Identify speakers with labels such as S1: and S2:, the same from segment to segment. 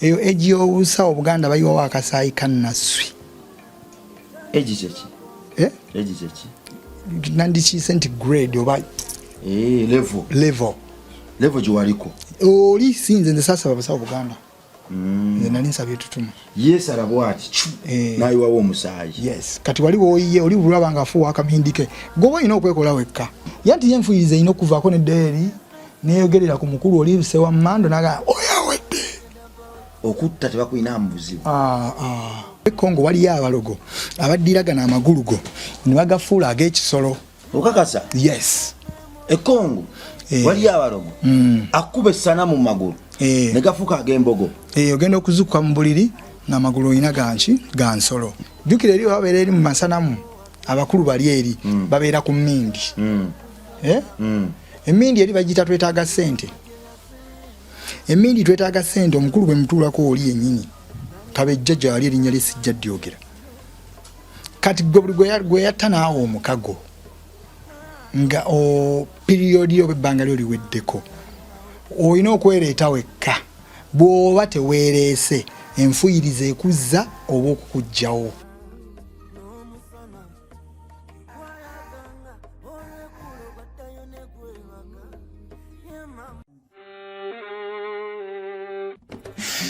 S1: eyo egi y'obusawo Buganda bayiwawo akasaayi kannaswi.
S2: Egi kyeki? Egi kyeki?
S1: Nandiki centigrade oba level gyewaliko. Oli sinze nze saasaba abasawo Buganda. Nze nali nsabye tutuma.
S2: Yes arabwati nayiwawo omusaayi.
S1: Yes. Kati wali woyiye oli bulaba nga afuwa akamindike. Goba ino okwekola wekka. Yanti yenfuyirize ino kuvaako ne deri neyogerera ku mukulu oli sewa mmando naga oyawedde.
S2: Okutta tebakulina mbuzibu.
S1: Kongo wali abalogo abadiragana amagulu go ne bagafuula ag'ekisolo.
S2: Okakasa?
S1: Yes.
S2: Kongo wali abalogo akuba essana mu magulu ne gafuuka ag'embogo.
S1: Ogenda okuzuukuka mu buliri n'amagulu olina ga nsolo. Jjukira eri babeera eri mu masanamu abakulu bali eri babeera ku mmindi. Emmindi eri bagiyita twetaaga ssente. Emmindi twetaaga ssente omukulu bwe mutuulako oli yennyini tabejja ali erinnya lye sijja ddyogera. Kati gwe yatta naawe omukago nga piriyodi obebbanga lyo liweddeko olina okwereeta wekka bw'oba teweereese enfuyiriza ekuzza oba okukuggyawo.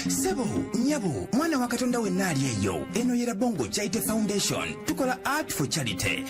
S3: Sebo, nyabo, mwana wa Katonda wenna ali eyo. Eno yera Bongo Charity Foundation. Tukola art for charity.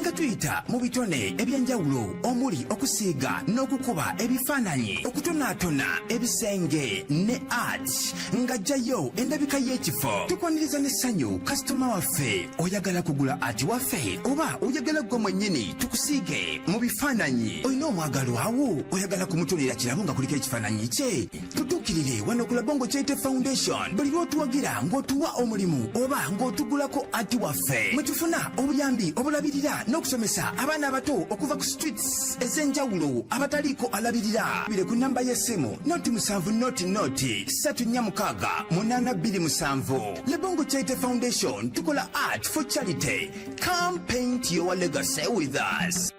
S3: Nga tuyita mu bitone ebyenjawulo omuli okusiiga n'okukuba ebifaananyi, okutonaatona ebisenge ne art. Nga jjayo endabika y'ekifo. Tukwaniriza n'essanyu kasitoma waffe. Oyagala kugula art waffe oba oyagala gwe mwennyini tukusiige mu bifaananyi. Olina omwagalo awo oyagala kumutonera kirabo nga kuliko ekifaananyi kye. Tutuukirire wano ku Bongo Charity Foundation. Buli lw'otuwagira ng'otuwa omulimu oba ng'otugulako ati waffe mwe tufuna obuyambi obulabirira n'okusomesa abaana abato okuva ku streets ez'enjawulo abataliiko alabirira. Bire ku nnamba y'essimu noti 7 noti 346 Le Bongo Charity Foundation tukola art for charity. Come paint your legacy with us.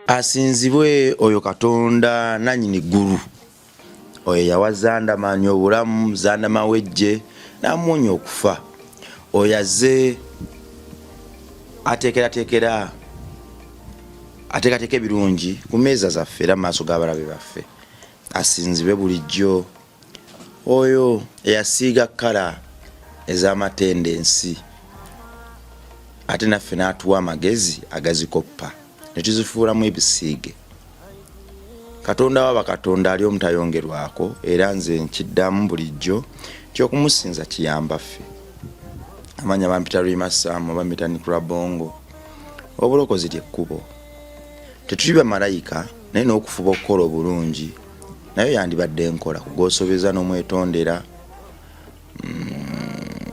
S2: Asinzibwe oyo Katonda nannyini ggulu. Oyo yawa Zandamaanyi obulamu, Zandama wejje n'amuwonya okufa. Oyo azze ateekerateekera ebirungi ku mmeeza zaffe era maaso g'abalabe baffe. Asinzibwe bulijjo. Oyo eyasiiga kkala ez'amatendensi ate naffe n'atuwa amagezi agazikoppa ne tuzifuulamu ebisiige. Katonda wa bakatonda ali omutayongerwako era nze nkiddamu bulijjo ky'okumusinza kiyamba ffe. Amanya bampita Rwimasamu bampita Nikula Bongo. Obulokozi ly'ekkubo. Tetuli bamalayika naye n'okufuba okukola obulungi nayo yandibadde enkola kugosobeza n'omwetondera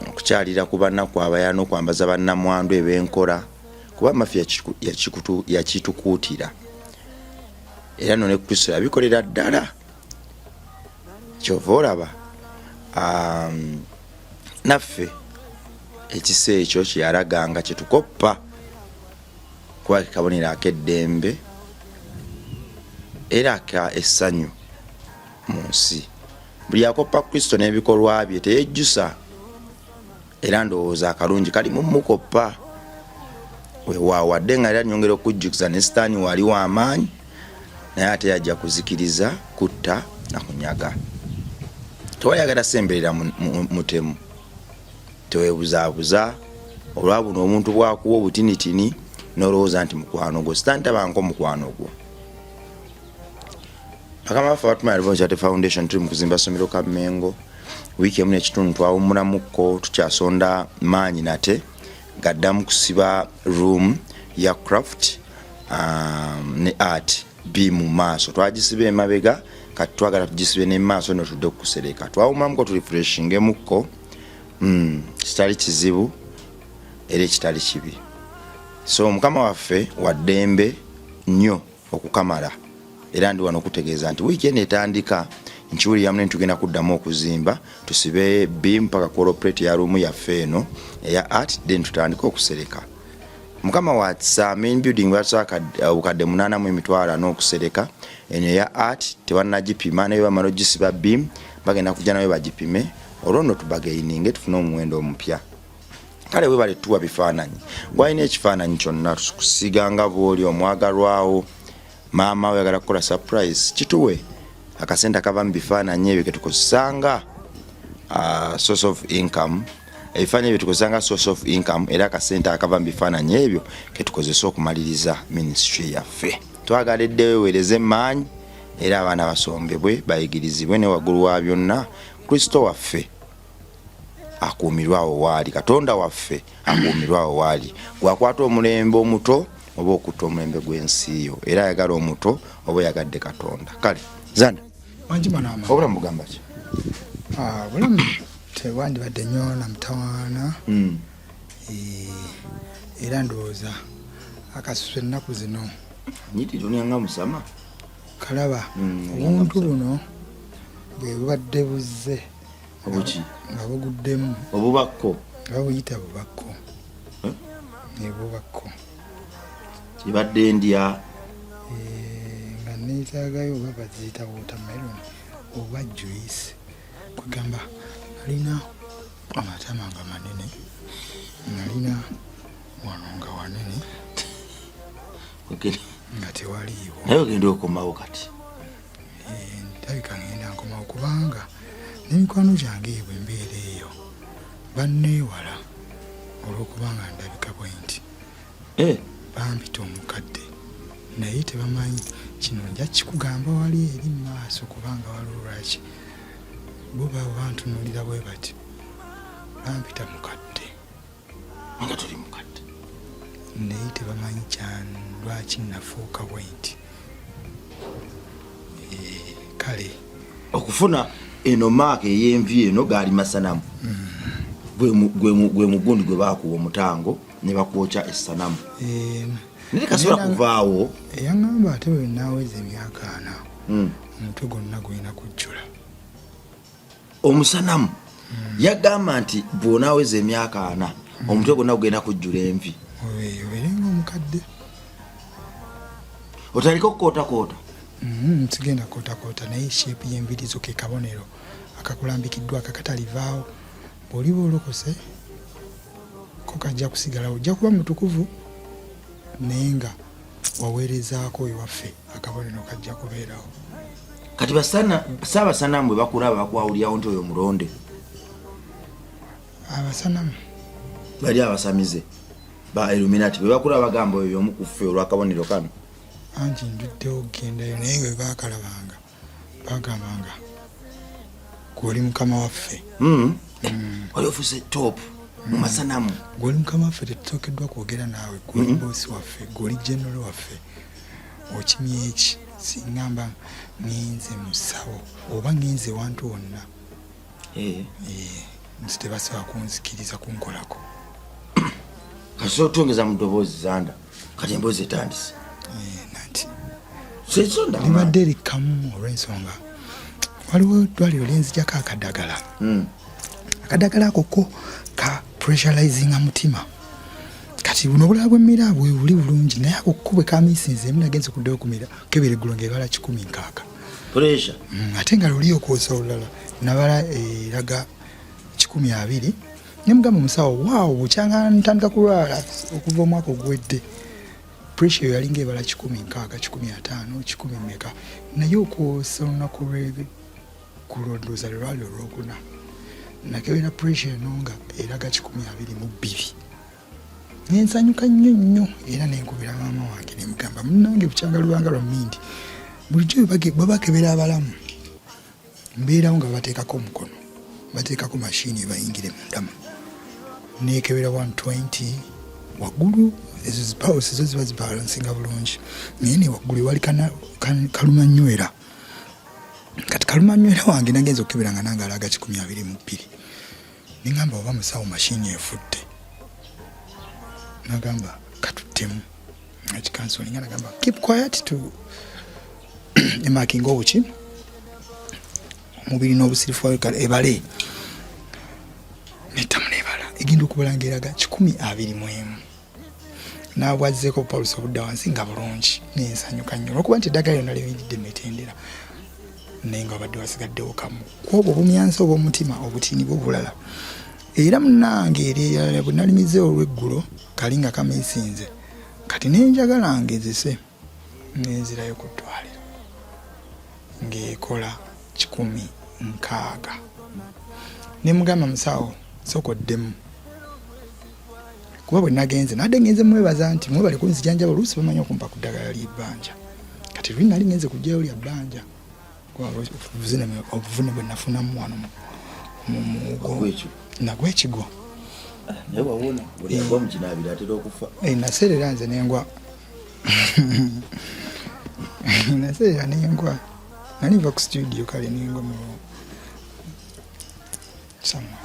S2: okukyalira ku bannaku abayala n'okwambaza bannamwandu eb'enkola kuba mafia yakitukuutira. Era none Kristo yabikolera ddala. Kyova olaba naffe ekisa ekyo kyeyalaganga kyetukoppa kuba kabonera akeddembe era aka essanyu mu nsi. Buli akoppa Kristo n'ebikolwa bye teyejjusa era ndowooza akalungi kali mu mukoppa. Weewaawadde nga era nyongera okujjukiza ne Sitaani wali w'amaanyi naye ate yajja kuzikiriza kutta na kunyaga. Tewayagala semberera mutemu. Tewebuzaabuza olwa buno omuntu bwakuwa obutinitini n'olowooza nti mukwano gwo. Sitaani tabanko mukwano gwo. Bakama baffe abatumala Bongo Charity Foundation tuli mu kuzimba ssomero ka Mengo. Wiiki emu n'ekitundu twawummulamuko tukyasonda maanyi nate gaddamu kusiba room ya craft ne art bi mu maaso. Twagisiba emabega kati twagala tugisibe ne maaso no tudde okusereka. Twawummulamuko tulifreshingemuko kitali kizibu era ekitali kibi. So mukama waffe waddembe nnyo okukamala era ndi wano okutegeeza nti wiiki eno etandika nkiwulira yamu tugenda kuddamu okuzimba tusibe bi mpaka corporate ya room yaffe eno eya art then tutandika okusereka. Mukama watsa main building watsa obukadde 8 n'okusereka eno ya art tewannagipima nayo bamala ogisiba beam bagenda kujja nayo bagipime olwo tubagaininge tufune omuwendo omupya. Kale we bale tuwa bifaananyi gwalina ekifaananyi kyonna tukusiga nga bw'oli omwagalwawo maama we ayagala kukola surprise kituwe akasente akava mu bifaananyi ebyo ketukozesanga source of income ebifaananyi ebyo tukozesanga source of income era akasente akava mu bifaananyi ebyo ketukozesa okumaliriza ministry yaffe. Twagala eddeyo weereze maanyi era abaana basombebwe bayigirizibwe ne waggulu wa byonna Kristo waffe akuumirwawo waali, Katonda waffe akuumirwawo waali. Gwakwata omulembe omuto oba okutta omulembe gw'ensi yo era ayagala omuto oba yagadde Katonda. Kale Zanda obulamu bugamba ki?
S1: Bulamu tewandibadde nnyo na mutawaana era ndowooza akasusu ennaku zino
S2: nyitirionyanga musama
S1: kalaba obuntu buno bwe bubadde buzze
S2: obuki
S1: nga buguddemu
S2: obubakko
S1: nga buyita bubakko bubakko
S2: kibadde ndya
S1: nga neetaagayo oba baziyita watermelon oba juice kugamba nalina amatama nga manene nalina wano nga wanene nga tewaliiwo
S2: naye ogenda okomawo kati
S1: ndabika ngenda nkomawo kubanga n'emikwano gyange ebwe embeera eyo banneewala olw'okubanga ndabika bwe nti bampita omukadde naye tebamanyi kino nja kikugamba wali eri mu maaso kubanga waliwo lwaki bo babo bantunuulira bwe bati bampita mukadde
S2: nga tuli mukadde
S1: naye tebamanyi kyano lwaki nafuuka bwe nti kale
S2: okufuna eno maaka ey'envi eno gaali masanamu gwe mugundi gwe baakuwa omutango ne bakwokya essanamu naye kasobola kuvaawo
S1: eyaŋŋamba ate bwe naaweza emyaka 4 omutwe gonna gulina kujjula
S2: omusanamu yagamba nti bw'onaaweza emyaka 4 omutwe gonna gugenda kujjula envi
S1: obeerenga omukadde
S2: otaliko kukootakoota
S1: sigenda kootakoota naye sheepu y'enviri zo ke kabonero akakulambikiddwa akakatalivaawo bw'oliba olokose ko kajja kusigalawo ojja kuba mutukuvu naye nga waweerezaako ewaffe akabonero kajja kubeerawo.
S2: Kati saabasanamu bwe bakulaba bakwawulyawo nti oyo mulonde
S1: abasanamu
S2: bali abasamize ba Illuminati bwe bakulaba bagamba oyo omu ku ffe olw'akabonero kano
S1: anti njuddewo okgendayo naye bwe baakalabanga bagambanga gw'oli mukama waffe
S2: oli ofuuse top mu masanamu
S1: gw'oli mukama waffe tetusookeddwa kwogera naawe gw'oli boosi waffe gw'oli jenero waffe okimye eki singamba ngenze mu ssabo oba ngenze wantu wonna nti tebasobola kunzikiriza kunkolako
S2: kati otongeza mu ddoboozi Zanda kati emboozi etandise
S1: nati
S2: libadde
S1: likamu olw'ensonga waliwo eddwaliro lyenzijako akadagala akadagala ako ko ka pressurizinga mutima kati buno obulala bw'emmira bwe buli bulungi naye ako ko bwe kamiisinze emu nagenze kuddeyo kumira kebera eggulo ng'ebala 16
S2: pressure
S1: ate nga luli okwosa olulala nabala eraga 12 ne mugamba omusawo waawo bukyanga ntandika kulwala okuva omwaka oguwedde pressure yalinga ebala 16 15 10 meka naye okwosa olunaku kulondooza lwali olwokuna nakebera pressure eno nga eraga 22 nensanyuka nnyo era nenkubira maama wange nemugamba munnange bukyanga lubanga lwa mindi bulijjo babakebera abalamu mbeerawo nga bateekako omukono bateekako mashini bayingire mundamu nekebera 120 waggulu ezo zipawusi zo ziba zibalansinga bulungi naye ne waggulu wali kalumanywera kati kalumanywera wange nagenza okukebera nga nange alaga 22 nengamba oba musawo mashini efudde nagamba katuttemu ekikansoni nga nagamba keep quiet to emakinga obuki omubiri n'obusirifu ebale netamu nebala egenda okubalanga eraga 21 nabwazzeko Paulus obudda wansi nga bulungi nensanyuka nnyo olwokuba nti eddagala lyonna libiridde metendera naye nga babadde wasigaddewo kamu kwobwo obumyansa obw'omutima obutiini bw'obulala era munnange ereyalala bwe nalimize olw'eggulo kali nga kameesinze kati nenjagala ngezese nenzirayo ku ddwaliro ng'ekola 160 ne mugamba musawo sokoddemu kuba bwe nagenze nadde ngenze mwebaza nti mwebale kunzijanjaba oluusi bamanyi okumpa ku ddagala ly'ebbanja kati luli nali ngenze kujjayo lya bbanja obuvune bwe nafunamu wano mu mugo nagw'ekigo
S2: naye wawona buli agwa mu kinaabiro atera okufa
S1: naseerera nze nengwa naseerera nengwa nali nva ku studio kale nengwa mu sama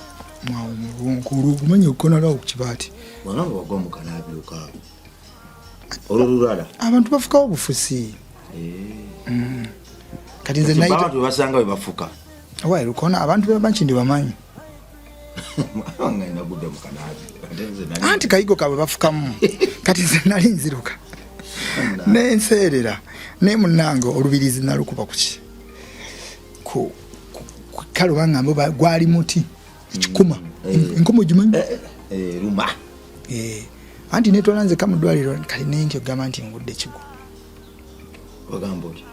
S1: mwawo kumanya okukonalawo ku kibaati
S2: wangamba wagwa mu kanaabiro kaabo olwolulala
S1: abantu bafukawo obufusi kati nze
S2: abantu bebasanga bwe bafuka
S1: wayi lukona abantu bebabanki ndi bamanyi
S2: ngenda gudde mu kanaabiro
S1: anti kayigo kabwe bafukamu kati nze nali nziruka nenseerera naye munnange olubirizi nalukuba kuki kale obangamba gwali muti ekikuma enkomo gimanyi
S2: luma
S1: anti netwala nzeka mu ddwaliro kale nenki ogamba nti ngudde kigo
S2: wagamba oti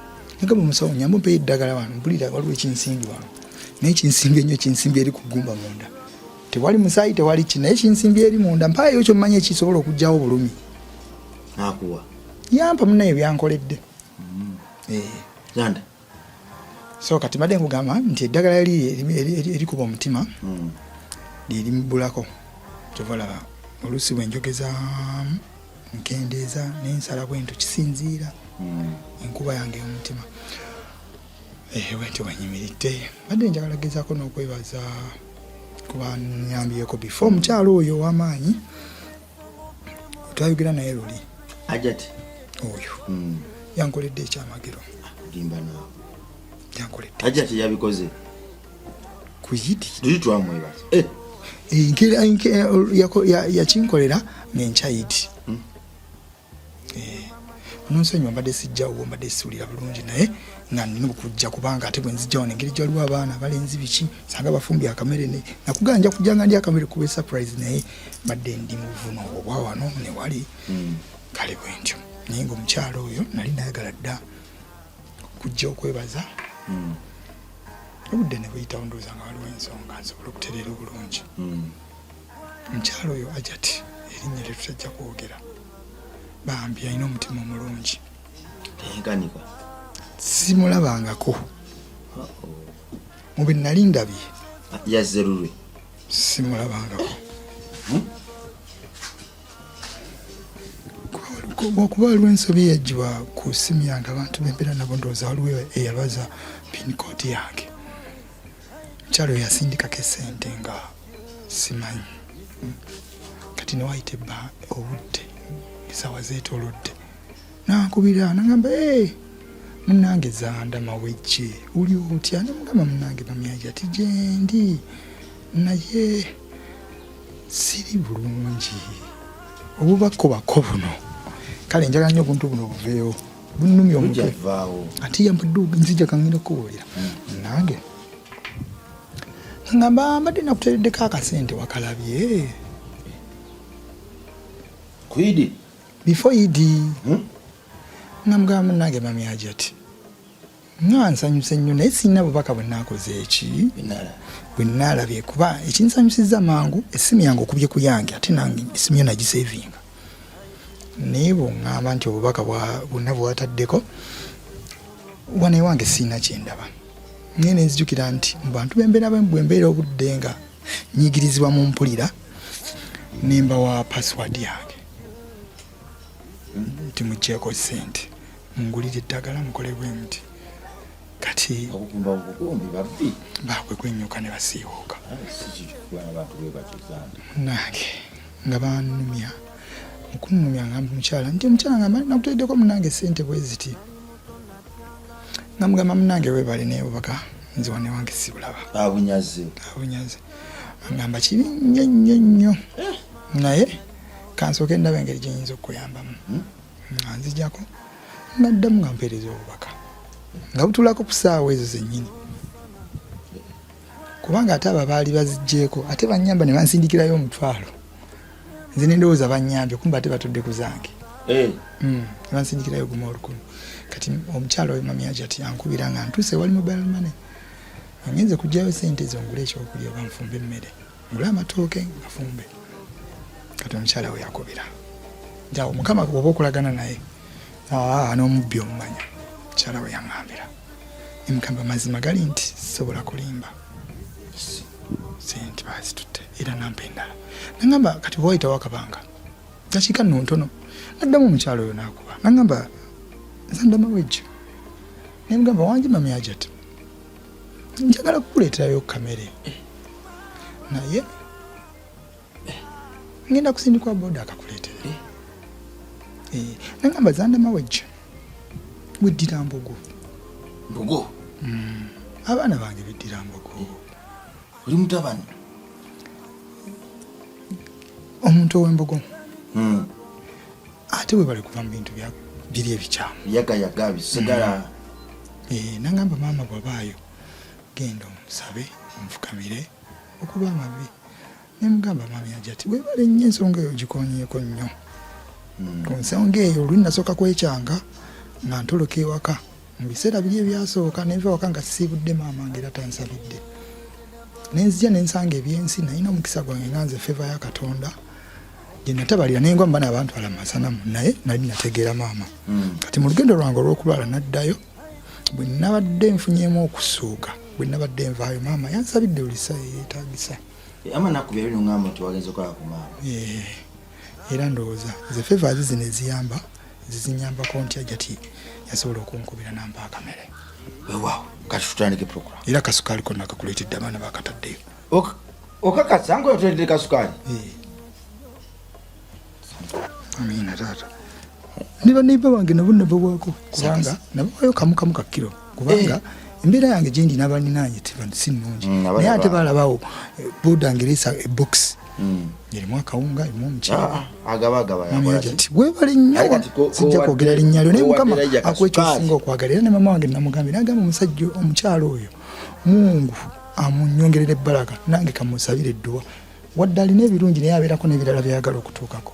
S1: ngamba omusawo nyamba mpeyo eddagala wano mpulira waliwo ekinsimbi wano naye kinsimbi ennyo kinsimbi eri ku ggumba munda tewali musaayi tewali ki naye kinsimbi eri munda mpaayo kyomanya ekisobola okugjawo obulumi
S2: akuwa
S1: yampa munaye byankoledde
S2: yanda
S1: so kati mbadde nkugamba nti eddagala erikuba omutima lyerimbulako kyovalaba oluusi bwe njogezaamu nkendeeza nensala bwento kisinziira enkuba yange y'omutima bwentyo wenyimiridde badde njagala gezaako n'okwebaza kuba nyambiyeko before omukyalo oyo ow'amaanyi twayogera naye luli
S2: ajati
S1: oyo yankoledde ekyamagero
S2: limba naawe
S1: yankoledde
S2: ajati yabikoze
S1: kuyiti
S2: tuli twamwebaza
S1: yakinkolera ngenkyayiti nonsonyiwa mbadde sijjawo mbadde siwulira bulungi naye nga nina okujja kubanga ate bwe nzijjawo nengeri gyaliwo abaana balenzi biki sanga bafumbye akamere nakuganja kujjanga ndi akamere kuba surprise naye mbadde ndi mu buvuno obwa wano newali kale bwentyo naye ngaomukyalo oyo nali nayagala dda kujja okwebaza obudde ne buyitawo ndowooza nga waliwo ensonga nsobola okutereera obulungi omukyalo oyo ajati erinnya lye tutajja kwogera bambi alina omutima omulungi
S2: tenganika
S1: simulabangako mube nali ndabye
S2: yazze lulwe
S1: simulabangako okuba waliwo ensobi eyajjibwa ku ssimu yange abantu bembeera nabo ndowooza waliwo eyalwaza pinikoti yange mukyalo yasindikako esente nga simanyi kati newayita ebba obudde esawa zeetoolodde nankubira nagamba munange zanda mawejje oli otya nemugamba munange bamyaja ati gyendi naye siri bulungi obubakobako buno kale njagala nnyo obuntu buno buveewo bunumya omutwe ate yambadde nzija kangenda kubuulira nange ngamba mbadde nakutereddeko akasente wakalabye
S2: kwidi
S1: before idi namugamba munange mamyaja ati nga nsanyuse nnyo naye sirina bubaka bwe naakoze eki bwe naalabye kuba ekinsanyusiza mangu essimu yange okubye ku yange ate nange essimu yo nagisevinga naye bw'oŋŋamba nti obubaka bwonna bwataddeko wane wange sirina kyendaba naye nenzijukira nti mu bantu bembeera bwembeera obudde nga nyigirizibwa mu mpulira nemba wa password yange nti mugjeeko sente ngulira eddagala mukole bwe muti kati bakwekwenyuka ne basiiwuuka munange nga banumya mukunumya ngamba mukyala nti omukyala ngamba nakuteddeko munange sente bwe ziti namugamba munange webale naye obubaka nze wane wange sibulaba
S2: abunyaze
S1: ngamba kibi nnyo nnyo nnyo naye kansooke ndaba engeri gyenyinza okukuyambamu nga nzijako naddamu nga mpeereza obubaka nga butulako ku ssaawa ezo zennyini kubanga ate abo baali bazigjeeko ate bannyamba ne bansindikirayo omutwalo nze ne ndowooza bannyambye kumba ate batudde ku zange ne bansindikirayo gumu olukumi kati omukyalo we mami Ajati ankubira nga ntuuse wali mobile money ngenze kujjayo sente ezo ngule ekyokulya oba nfumbe emmere ngule amatooke ngafumbe kati omukyala we yakubira njawo mukama oba okulagana naye n'omubbi omumanya mukyala we yaŋŋambira emukamba mazima gali nti sobola kulimba sente bazitutte era nampa endala naŋŋamba kati oba wayitawo akabanga dakiika nno ntono naddamu omukyala oyo n'akuba naŋŋamba nsandama wejjo nemugamba wangi mami Ajati njagala kukuleeterayo kamere naye ngenda kusindikwa boda akakuleetera naŋŋamba zandama wejjo weddira mbogo abaana bange beddira mbogo
S2: oli mutabani
S1: omuntu ow'embogo ate we bali kuva mu bintu biri ebikyamu
S2: yagayaga bisigala
S1: naŋŋamba maama bwabaayo genda omusabe omufukamire okuba amabi nemugamba mami Ajati webale nnyo ensonga eyo gikonyeeko nnyo ku nsonga eyo oluli nasooka kwekyanga nga ntoloka ewaka mu biseera biri ebyasooka nenva waka nga sisiibudde maama ngaera tansabidde nenzija nensanga ebyensi nalina omukisa gwange nga nze feva ya Katonda gye natabalira naye ngwamba n'abantu ala masanamu naye nali nategeera maama kati mu lugendo lwange olw'okulwala naddayo bwe nabadde nfunyemu okusuuka bwe nabadde nvaayo maama yansabidde olisa yeetaagisa
S2: ama nakubya bino ngamba nti wagenze okola ku maama
S1: era ndowooza ze feva zino eziyamba zizinyambako nti Ajati yasobola okunkubira nampa akamere
S2: weewaawo kati tutandike program
S1: era kasukaali konna akakuleetedde abaana bakataddeyo
S2: okakasa nga otuleetedde kasukaali
S1: amiina taata ne baneiba bange nabo nabawako kubanga nabawayo kamukamu ka kiro kubanga embeera yange gyendi n'abalinaanye si nnungi naye ate balabawo boda ngeresa ebox erimu akawunga erimu omukyala Ajati webale nnyo sijja kwogera linnya lyo naye mukama akuwa ekyosinga okwagala era ne mama wange namugambye nagamba omusajja omukyala oyo Mungu amunyongerera ebbalaga nange kamusabire edduwa wadde alina ebirungi naye abeerako n'ebirala byayagala okutuukako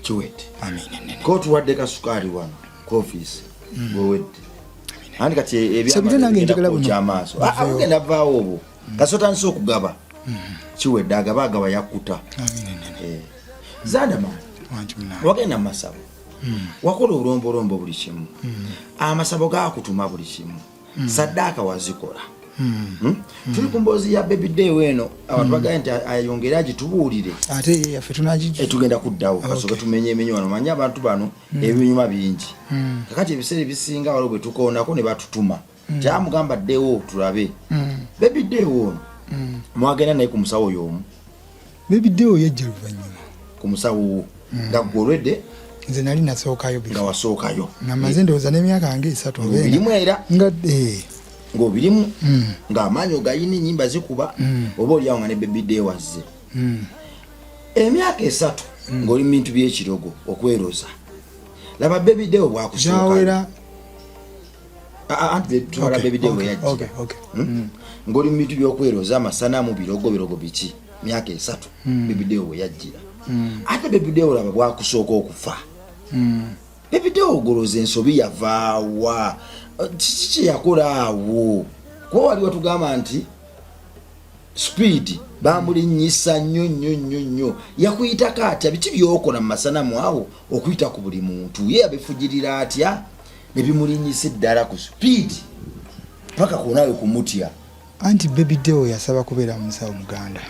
S2: kiwedde
S1: amiina
S2: ko tuwadde kasukaali wano ku ofiisi bwewedde andi kati ebyamaaso agenda vaawo obwo kasotandise okugaba kiwedde agaba yakkuta Zandama wagenda mu masabo wakola obulombolombo buli kimu amasabo gakutuma buli kimu saddaaka wazikola tuli ku mboozi ya baby day weno abantu bagaye nti ayongere agitubuulire
S1: ate yaffe
S2: tugenda kuddawo kasooka tumenye wano manya abantu bano ebinyuma bingi kakati ebiseera ebisinga waliwo bwe tukoonako ne batutuma kyamugamba ddewo tulabe baby day wono mwagenda naye ku musawo oyo omu
S1: baby day oyo yajja luvannyuma
S2: ku musawo nga gwolwedde
S1: nze nali nasookayo
S2: nga wasookayo
S1: namaze ndowooza n'emyaka nga 3
S2: birimu era ng'obirimu ng'amaanyi ogayina ennyimba zikuba oba oliawo nga ne baby day wazze emyaka 3 ng'oli mu bintu by'ekirogo okweroza laba baby day bwakusooka tuwala baby day weyajjira ng'oli mu bintu by'okweroza amasanamu birogo biki myaka 3 baby day weyajjira ate baby day olaba bwakusooka okufa baby day ogoloza ensobi yavaawa kiki yakola awo kuba wali watugamba nti speed bamulinyisa nnyo yakuyitako atya biki byokola mu masanamu awo okuyita ku buli muntu ye abifugirira atya ne bimulinyisa eddala ku speed paka kunawe kumutya
S1: anti baby day yasaba kubeera mu musawo muganda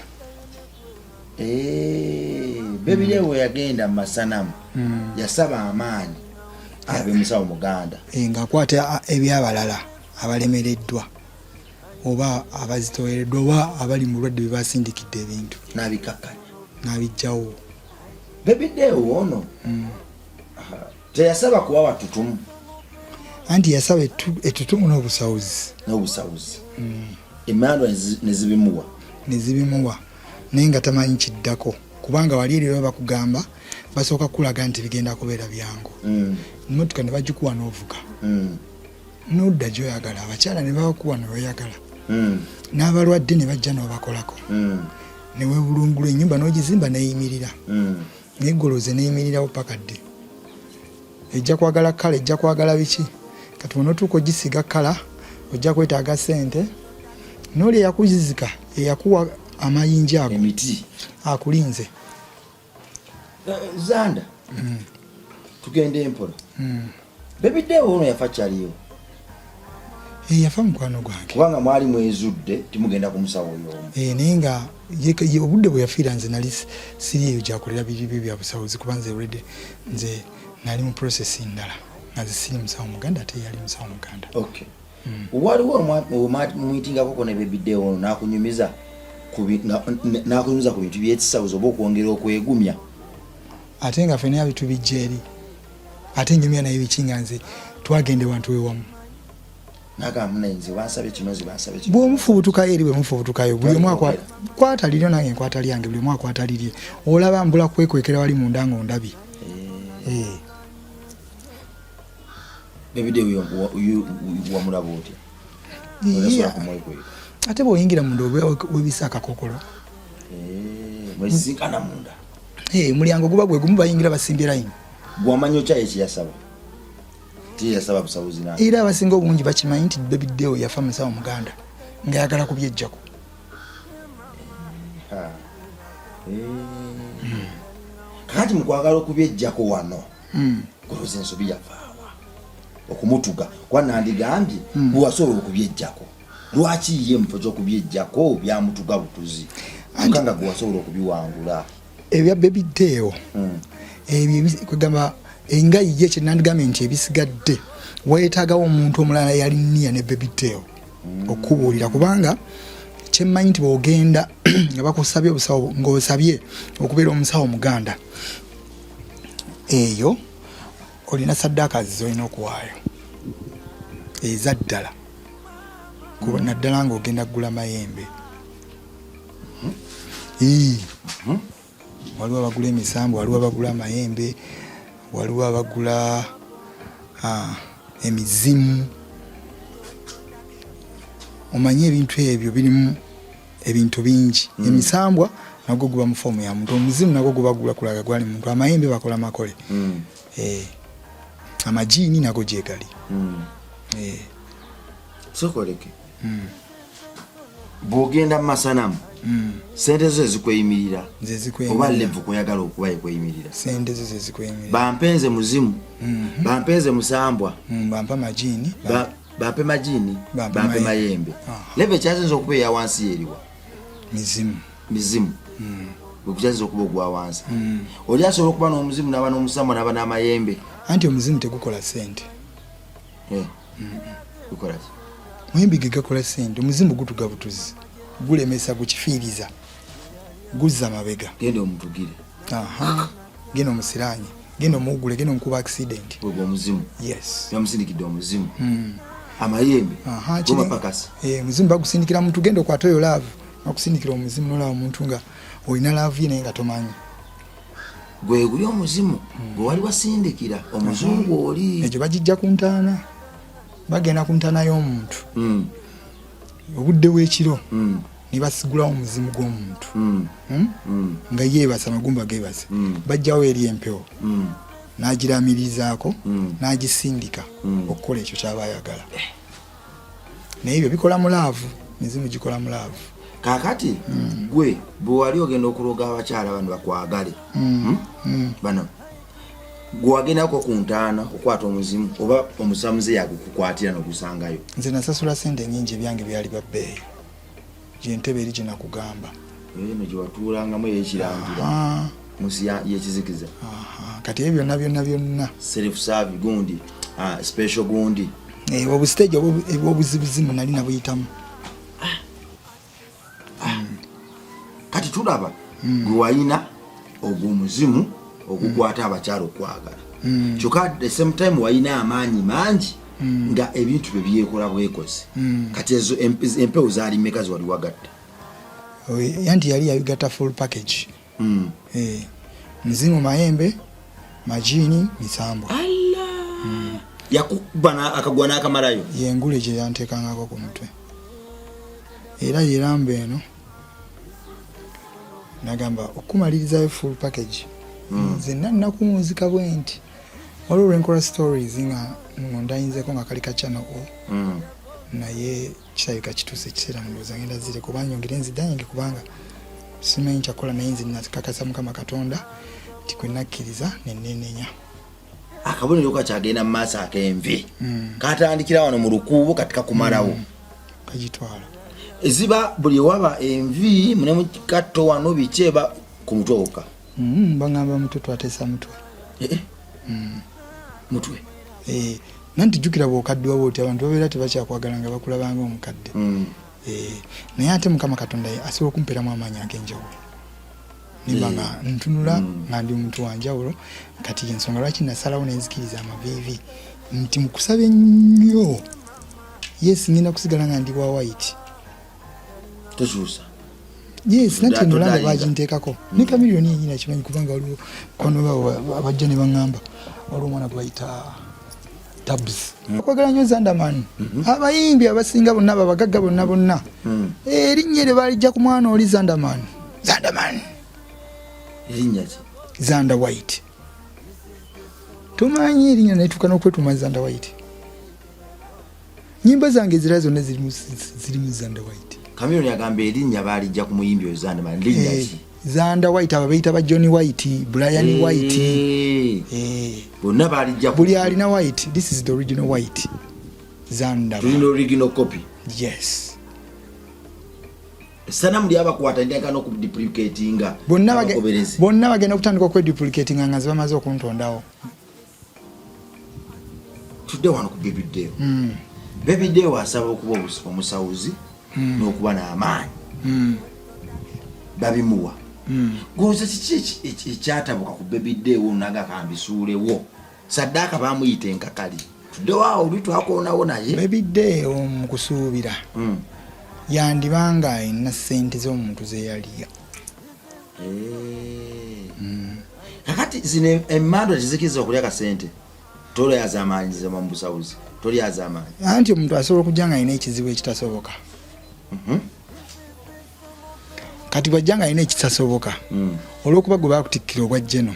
S2: baby day yagenda mu masanamu yasaba amaanyi abe musawo muganda
S1: ng'akwata ebyabalala abalemereddwa oba abazitowereddwa oba abali mu lwadde bye basindikidde ebintu
S2: n'abikakkanya
S1: n'abijjawo
S2: baby day ono teyasaba kuwa watutumu
S1: anti yasaba ettutumu n'obusawuzi emandwa nezibimuwa naye nga tamanyi kiddako kubanga wali eriro bakugamba basooka kulaga nti bigenda kubeera byangu emmotoka ne bagikuwa n'ovuga nodda gy'oyagala abakyala ne babakuwa ne weyagala n'abalwadde ne bajja n'obakolako ne webulungula ennyumba n'ogizimba neyimirira neggoloze neyimirirawo paka dde ejja kwagala kala ejja kwagala biki kati onotuuka ogisiga kala ojja kwetaaga ssente n'oli eyakuzizika eyakuwa amayinja ago
S2: emiti
S1: akulinze
S2: Zanda tugende empola Babydeewo ono yafa kyaliyo
S1: yafa mukwano gwange
S2: kubanga mwali mwezudde timugenda ku musawo y'omu
S1: naye nga obudde bwe yafiira nze nali siri eyo gyakolera biribi bya busawozi kuba nze already nze nali mu process ndala nga nze siri musawo muganda ate yali musawo muganda.
S2: Okay. Waliwo omwitingako ko ne Babydeewo ono n'akunyumiza ku bintu by'ekisawozi oba okwongera okwegumya
S1: ate nga ffenna bitubijja eri ate nyumya naye bikinga nze twagende wantu wewamu
S2: nagamunenze wansabe kinozi bansabe kino
S1: bw'omufubutukayo eri bwemufubutukayo buli omwaka kwataliryo nange nkwata lyange buli omwaka kwatalirye olaba mbula kwekwekera wali munda nga ondabi
S2: Babydeewo wamulaba otya
S1: ate bw'oyingira munda webisa akakokolo
S2: mwesinkana munda
S1: mulyango guba gwe gumu bayingira basimbye layini
S2: gwamanya okyayo ekiyasaba tiyasaba busawozi na
S1: era abasinga obungi bakimanyi nti Babydeewo yafa musawo muganda ng'ayagala kubyejjako
S2: kakati mukwagala okubyejjako wano goloza ensobi yavaawa okumutuga kwa nandigambye bwewasobola okubyejjako lwaki ye mufo ky'okubyejjako byamutuga butuzi akanga gwewasobola okubiwangula
S1: ebya Babydeewo ebyo kwegamba engayi ye kyenandigambye nti ebisigadde weetaagawo omuntu omulala yali nniya ne Babydeewo okubuulira kubanga kyemmanyi nti bw'ogenda nga bakusabye obusawo ng'osabye okubeera omusawo muganda eyo olina saddaaka zolina okuwaayo eza ddala kuba naddala ng'ogenda kugula mayembe waliwo abagula emisambu waliwo abagula amayembe waliwo abagula emizimu omanye ebintu ebyo birimu ebintu bingi emisambwa nagwo guba mu foomu ya muntu omuzimu nagwo gubagula kulaga gwali muntu amayembe bakola makole amajiini nago gyegali
S2: sokoleke bw'ogenda mu masanamu sente zo ezikweyimirira oba levu kweyagala okuba ekweyimirira
S1: sente zo zezikweyimirira
S2: bampenze muzimu bampenze musambwa
S1: bampa majiini
S2: bampe majiini bampe mayembe levu ekyasinza okuba eya wansi yeriwa mizimu bwekyasinza okuba ogwa wansi oli asobola okuba n'omuzimu n'aba n'omusambwa n'aba n'amayembe
S1: anti omuzimu tegukola sente
S2: gukolaki
S1: muyimbi ge gakola sente omuzimu gutuga butuzi gulemesa gukifiiriza guzza mabega
S2: genda omutugire
S1: genda omusiranye genda omuwugule genda omukuba accident
S2: ogwo omuzimu
S1: yes
S2: yamusindikidde omuzimu amayembe gomapakasi
S1: omuzimu bagusindikira muntu genda okwata oyo laavu bakusindikira omuzimu nolaba omuntu nga olina laavu ye naye nga tomanyi
S2: gwe guli omuzimu gwe wali wasindikira omuzungu oli
S1: ekyo bagijja ku ntaana bagenda ku ntaana y'omuntu obudde bw'ekiro ne basigulawo omuzimu gw'omuntu nga yeebasa amagumba geebase bajjawo eri empewo n'agiramirizaako n'agisindika okukola ekyo kyaba ayagala naye ebyo bikola mulaavu mizimu gikola mulaavu
S2: kakati gwe bwe wali ogenda okuloga abakyala bano bakwagale bano gwe wagendako ku ntaana okwata omuzimu oba omusamuze yagukukwatira n'ogusangayo
S1: nze nasasula sente nyingi ebyange byali babbeeyo gyentebe eri gyenakugamba
S2: eno gyewatuulangamu eyekirangira musi yekizikiza
S1: kati ebyo byonna byonna
S2: self serve gundi special gundi
S1: obusiteegi obwobuzibuzimu nali nabuyitamu
S2: kati tulaba gwe wayina ogw'omuzimu ogukwata abakyala okwagala kyokka at the same time wayina amaanyi mangi nga ebintu bye byekola bwekozi kati ezo empewo zaali mmeka ze wali wagatta
S1: yanti yali yabigatta full package muzimu mayembe majiini misambwa
S2: yakubana akagwana akamalayo
S1: yengule gye yanteekangako ku mutwe era yeramba eno nagamba okumalirizayo full package zenna nnakumunzika bwe nti waliwo lwenkola stories nga ndayinzeko nga kali ka channel o naye kirabika kituuse ekiseera ndowooza ngenda zire kuba nyongere nziddanyange kubanga simanyi kyakola naye nze nakakasa mukama katonda nti kwe nakkiriza neneenenya
S2: akabonero kakyagenda mu maaso ak'envi katandikira wano mu lukuubo kati kakumalawo
S1: kagitwala
S2: eziba buli waba envi mune mu katto wano bikyeba ku mutwe wokka
S1: bangamba mutwe twateesa mutwe
S2: mutwe
S1: nanti jjukira bw'okaddiwa bwoti abantu babeera tebakyakwagala nga bakulabanga omukadde naye ate mukama katonda asobola okumpeeramu amaanyi ag'enjawulo nimba nga ntunula nga ndi omuntu wanjawulo kati ensonga lwaki nasalawo nenzikiriza amaviivi nti mukusaba ennyo yes ngenda kusigala nga ndi wa white
S2: tokyusa
S1: yes nanti enolanga baginteekako ne kamiliyoni yenyini akimanyi kubanga waliwo kono abajja ne baŋŋamba waliwo omwana gwebayita tabs okwagala nnyo zandaman abayimbi abasinga bonna babagagga bonna erinnya eryo balijja ku mwana oli zandaman
S2: erinnya ki
S1: Zanda White tumanyi erinnya naituuka n'okwetuma Zanda White nyimba zange zira zonna zirimu Zanda White
S2: Kamiliyoni agamba erinnya balijja ku muyimbi oyo zandaman linnya ki
S1: Zanda White ababayita ba Johnny White, Brian White.
S2: Bonna balijja
S1: buli alina White. This is the original White. Zanda.
S2: The original copy.
S1: Yes.
S2: Sana muli abakwata ndeka no kuduplicatinga.
S1: Bonna bagenda okutandika okweduplicatinga nga bamaze okuntondawo.
S2: Today wano ku Baby Day. Baby Day wasaba okuba omusawuzi n'okuba n'amaanyi. Babimuwa. Goza kiki ekyatabuka ku Baby Day wonaga kambisuulewo saddaka bamuyite enkakali tudde waawo lwitwakonawo naye
S1: Baby Day omukusuubira yandibanga ina ssente z'omuntu zeyaliya
S2: kakati zino emmando tizikiriza okulya kasente tolyaza amaanyi zema mu busawuzi tolyaza amaanyi
S1: anti omuntu asobola okujja nga alina ekizibu ekitasoboka kati bwajja nga alina ekitasoboka olw'okuba gwe bakutikkira obwa jjeno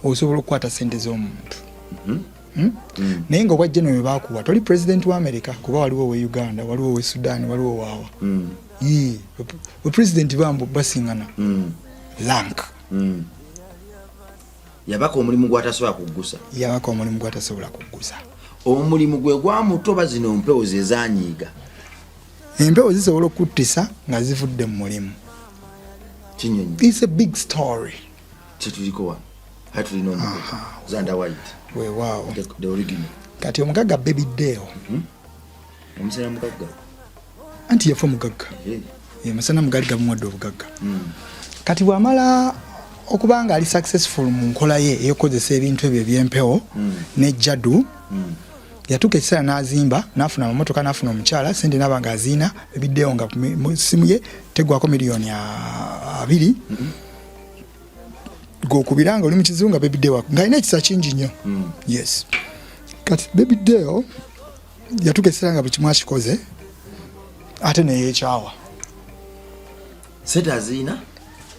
S1: osobola okukwata ssente z'omuntu naye nga obwa jjeno bwe bakuwa toli pulezidenti wa America kuba waliwo owe Uganda waliwo owe Sudan waliwo waawa bapulezidenti bambo basiŋŋana lank
S2: yabaka omulimu gwatasobola kuggusa omulimu gwe gwamutoba zino mpewo ze zanyiiga
S1: empewo zisobola okuttisa nga zivudde mu mulimu
S2: kinyonyi.
S1: It's a big story.
S2: Kituliko wa hatulino Zanda White
S1: wow
S2: the original
S1: kati omugagga Baby Day
S2: omusana mugagga
S1: anti yafa mugagga masana mugali gamuwadde obugagga kati bwamala okubanga ali successful mu nkola ye eyokozesa ebintu ebyo ebyempewo ne jadu yatuka ekiseera n'azimba n'afuna amamotoka n'afuna omukyala sente n'abanga aziina Baby Day nga mu simu ye tegwako miliyoni 2 gokubiranga oli mu kizungu nga Baby Day nga alina ekisa kingi nnyo yes kati Baby Day yatuka ekiseera nga buli kimu akikoze ate neyeekyawa
S2: sente aziina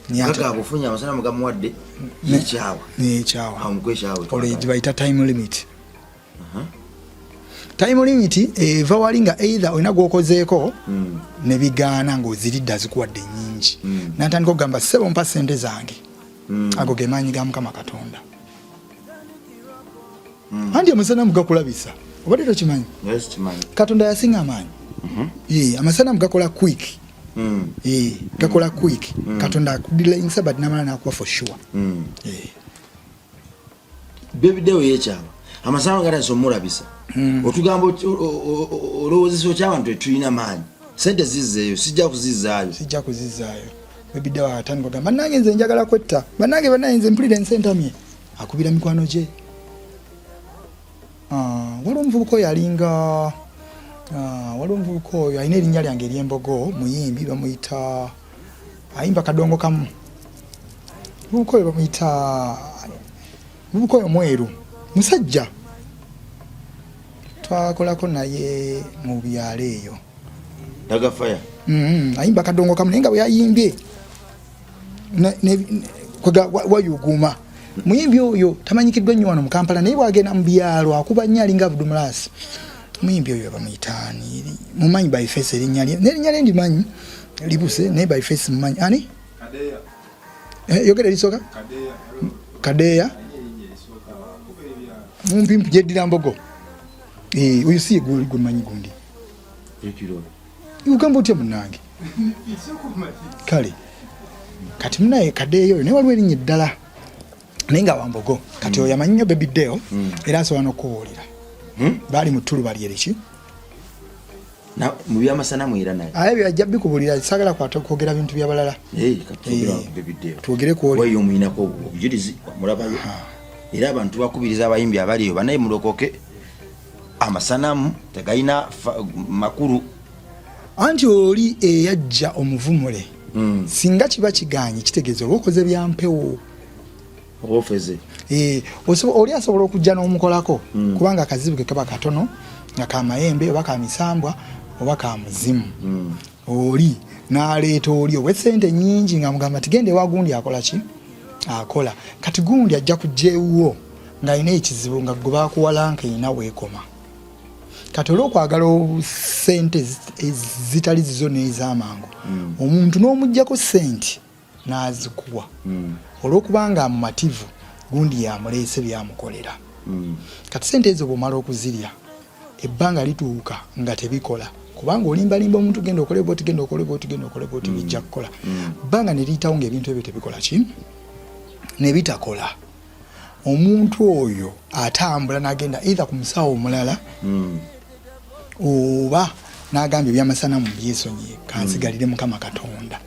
S2: Gaga abufunya amasana mugamuwadde neekyawa amukwekyawe
S1: olwo gibayita time limit time limit eva wali nga either olina gwokozeeko ne bigaana ng'oziridde azikuwadde nnyingi n'atandika okugamba ssebo mpa ssente zange ago ge maanyi ga Mukama Katonda anti amasana mugakulabisa obadde tokimanyi Katonda yasinga amaanyi amasana mugakola quick gakola quick Katonda akudilayinsa but namala nakuwa for sure
S2: Baby Day yekyawa amasana gata nsomulabisa otugamba olowoozeso ky'abantu etulina maanyi sente zizzeeyo sijja kuzizaayo
S1: Baby Day atandika gamba bannange nze njagala kwetta bannange nze mpulira ensentamye akubira mikwano gye waliwo omuvubuka oyo alinga alina erinnya lyange ery'embogo muyimbi bamuyita ayimba kadongo kamu muvubuka oyo mweru musajja twakolako naye mu byalo eyo
S2: Dagafaya
S1: ayimba kadongo kamu naye nga bwe yayimbye wayuguma muyimbi oyo tamanyikiddwa nnyo wano mu Kampala naye bwagenda mu byalo akuba nnyo alinga Abdulmulaasi muyimbi oyo bamuyitaani mumanyi by face erinnya lye ndimanyi libuse naye by face mumanyi ani yogera erisooka Kadeya mumpimpi gyeddira mbogo oyo si gwe manyi gundi ugamba otya munnange kale kati munaye Kadeya oyo naye waliwo erinnya eddala naye nga wambogo kati oyo amanyi nnyo Baby Deo era asobola n'okubuulira baali mu ttulu balyereki
S2: mu byamasanamu era naye
S1: aye byajja bikubuulira sagala kwogera bintu byabalala twogere
S2: kuoliweyo omuyinako obujulizi mulabayo era abantu bakubiriza abayimbi abaliyo banaye mulokoke amasanamu tegalina makulu
S1: anti oli eyajja omuvumule singa kiba kiganye kitegeeza oba okoze byampewo
S2: obofeze
S1: oli asobola okujja n'omukolako kubanga akazibu ke kaba katono nga kamayembe oba kamisambwa oba kamuzimu oli n'aleeta oli owe sente nnyingi nga mugamba tigende ewa gundi akola ki akola kati gundi ajja kujja ewuwo ng'alina ekizibu nga gwe bakuwalanka erina weekoma kati olw'okwagala sente zitali zizo n'ez'amangu omuntu n'omuggyako sente n'azikuwa olw'okubanga mumativu gundi yamuleese byamukolera kati sente ezo bw'omala okuzirya ebbanga lituuka nga tebikola kubanga olimbalimba omuntu genda okole boti genda okole boti genda okole boti bijja kukola bbanga ne liyitawo ng'ebintu ebyo tebikola ki ne bitakola omuntu oyo atambula n'agenda either ku musawo omulala oba n'agamba ebyamasanamu byesonyiye kansigalire Mukama Katonda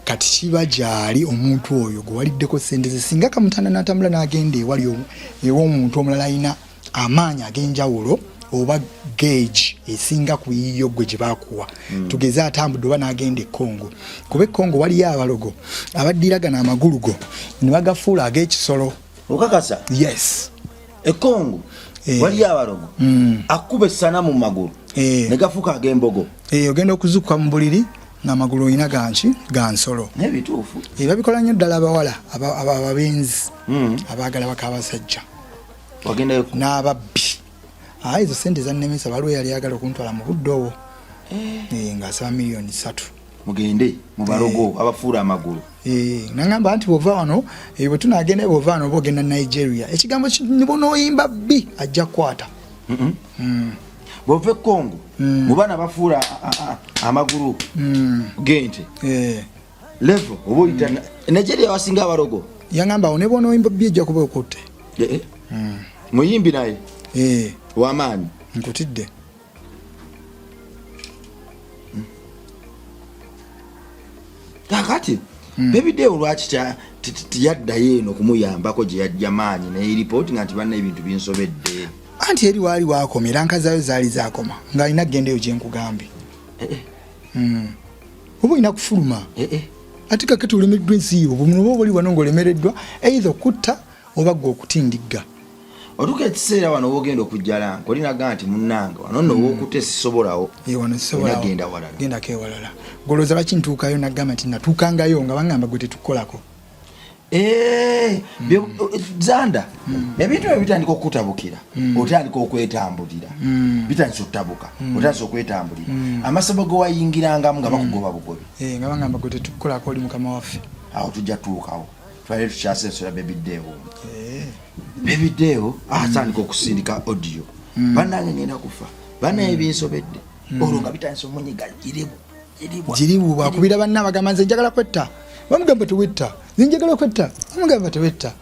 S1: kati kiba gyali omuntu oyo gwe waliddeko sente ze singa kamutanda n'atambula n'agenda ewali ew'omuntu omulala alina amaanyi ag'enjawulo oba gauge esinga ku yiyo gwe gye bakuwa tugeze atambudde oba n'agenda e Congo kuba e Congo waliyo abalogo abaddiragana amagulu go ne bagafuula ag'ekisolo
S2: okakasa
S1: yes
S2: e Congo waliyo abalogo akuba essanamu mu magulu ne gafuuka ag'embogo
S1: ogenda okuzukuka mu buliri n'amagulu olina ganki ga nsolo
S2: nebituufu
S1: babikola nnyo ddala abawala ababenzi abaagala baka abasajja n'ababbi ezo sente zannemesa waliwo yali ayagala okuntwala mu budde obwo ng'asaba miliyoni 3
S2: mugende mu balogo abafuula amagulu
S1: nagamba nti bw'ova wano bwe tunagenda bw'ova wano oba ogenda Nigeria ekigambo kinibonooyimba bbi ajja kukwata
S2: bw'ova e Congo mu baana bafuula amagulu gente level oba oyita Nigeria wasinga abalogo
S1: yagamba awo ne bonooyimba bbi ejja kuba okutte
S2: muyimbi naye wamaanyi
S1: nkutidde
S2: kakati Baby Deo lwaki tiyaddayo eno kumuyambako gye yajja maanyi naye ripooti nga nti banna ebintu binsobedde
S1: anti eri waali wakoma era nkazayo zaali zakoma ng'alina gendeyo gye nkugambye oba olina kufuluma ate kakati olemeddwa ensi yo oba oli wano ng'olemereddwa either okutta oba gwe okutindigga
S2: otuka ekiseera wano wogenda okujjala nkolinaga nti munnanga wano nno wookute sisobolawo
S1: wano sisobolawo
S2: genda walala
S1: gendako ewalala golooza lwaki ntuukayo naggamba nti natuukangayo nga bangamba gwe tetukolako
S2: zanda ebintu ebyo bitandika okutabukira otandika okwetambulira bitandisa ottabuka otandisa okwetambulira amasabo ge wayingirangamu nga bakugoba bugobi
S1: nga bangamba gwe tetukolako oli mukama waffe
S2: awo tujja tuukawo twale tukyasensera Baby Deo Baby Deo atandika okusindika audio bannange ngenda kufa bannaye ebinsobedde olwo nga bitandisa omunyiga
S1: giribu bwakubira banna bagamba nze njagala kwetta bamugamba tewetta zinjagala kwetta bamugamba tewetta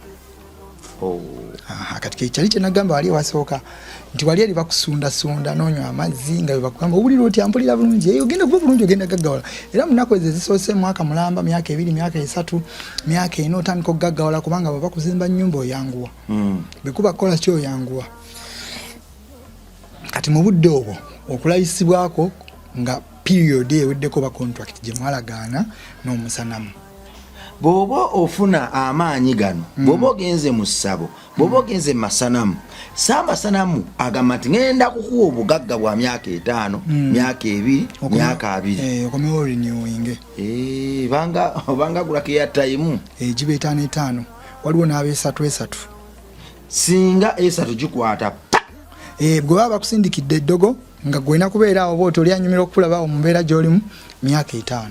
S1: kati kyali kyenagamba wali wasooka nti wali eri bakusundasunda nonywa amazzi nga bebakugamba owulira oti ampulira bulungi ogenda kuba bulungi ogenda gaggawala era munaku ezo zisoose mwaka mulamba myaka 2 myaka 3 myaka 4 otandika okugaggawala kubanga baba bakuzimba nnyumba oyanguwa bekuba kukola ki oyanguwa kati mu budde obwo okulayisibwako nga period eweddeko ba contract gye mwalagaana n'omusanamu
S2: bw'oba ofuna amaanyi gano bw'oba ogenze mu ssabo bw'oba ogenze mu masanamu Saamasanamu agamba nti ngenda kukuwa obugagga bwa myaka 5 myaka 2 myaka 2
S1: okomewo renewing
S2: banga gulako airtime
S1: giba 5 waliwo n'ab'esatu
S2: singa esatu gikwata
S1: bwe baba bakusindikidde eddogo nga gwena kubeera awo booti oli anyumira okukulaba mu mbeera gy'olimu myaka 5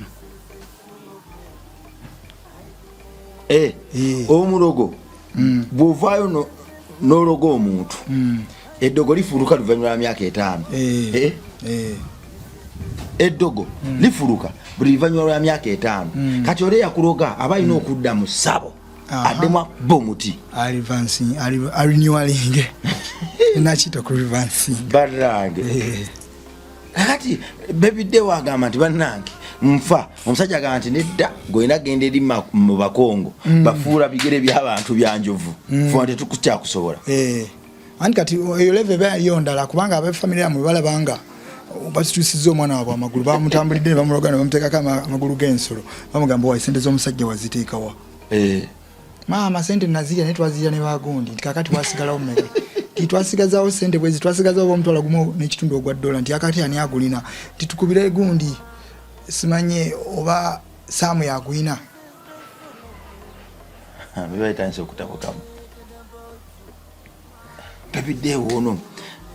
S2: omulogo bw'ovaayo n'ologo omuntu eddogo lifuuluka luvannyuma lwa myaka 5 eddogo lifuluka buli luvannyuma lwa myaka 5 kati oli yakuloga aba alina okudda mu ssabo addemu akuba omuti
S1: renewing nakiyita ku revancing
S2: barrange kati bebiddewo agamba nti bannange nfa omusajja agamba nti nedda gwena genda eri mu bakongo bafuula bigere by'abantu byanjovu fuba tetukukyakusobola
S1: anti kati eyo leve eba yaliyo ndala kubanga abafamire yamwe balabanga basitusizza omwana waabwe amagulu bamutambulidde ne bamuloga ne bamuteekako amagulu g'ensolo bamugamba wa esente z'omusajja waziteekawa maama sente nazirya naye twazirya ne bagundi nti kakati wasigalawo mmeka titwasigazaawo sente bwezi twasigazawo omutwala gumu n'ekitundu ogwa $1 nti akati ani agulina titukubire gundi simanye oba saamu yagwina
S2: bebaetandise okutabukamu pepiddeewo ono